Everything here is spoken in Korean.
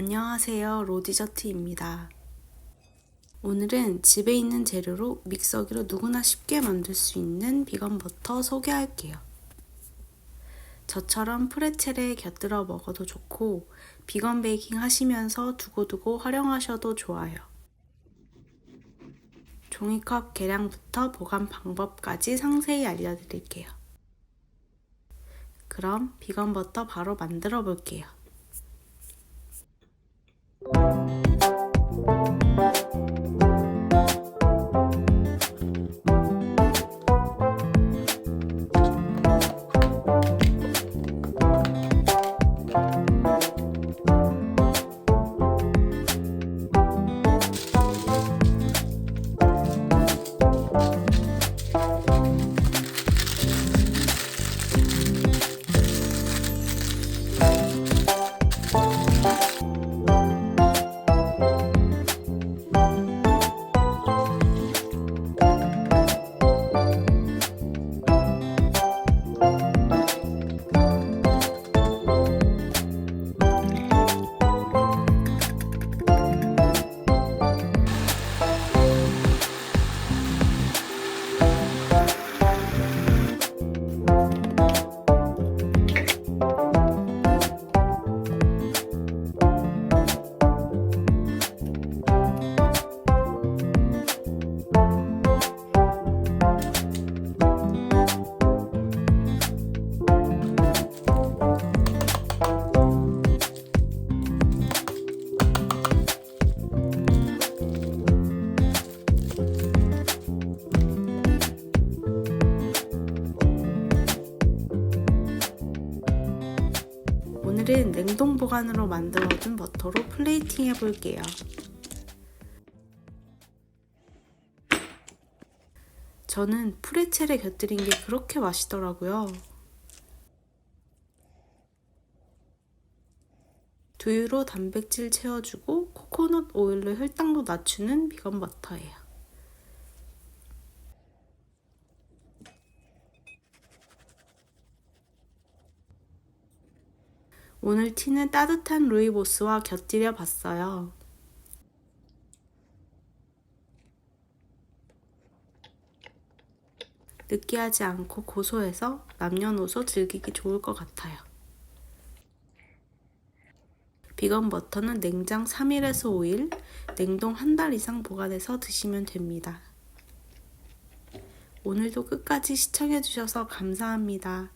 안녕하세요, 로디저트입니다. 오늘은 집에 있는 재료로 믹서기로 누구나 쉽게 만들 수 있는 비건 버터 소개할게요. 저처럼 프레첼에 곁들여 먹어도 좋고 비건 베이킹 하시면서 두고두고 활용하셔도 좋아요. 종이컵 계량부터 보관 방법까지 상세히 알려드릴게요. 그럼 비건 버터 바로 만들어 볼게요. 오늘은 냉동 보관으로 만들어둔 버터로 플레이팅 해볼게요. 저는 프레첼에 곁들인 게 그렇게 맛있더라고요. 두유로 단백질 채워주고 코코넛 오일로 혈당도 낮추는 비건 버터예요. 오늘 티는 따뜻한 루이보스와 곁들여 봤어요. 느끼하지 않고 고소해서 남녀노소 즐기기 좋을 것 같아요. 비건 버터는 냉장 3일에서 5일, 냉동 1달 이상 보관해서 드시면 됩니다. 오늘도 끝까지 시청해주셔서 감사합니다.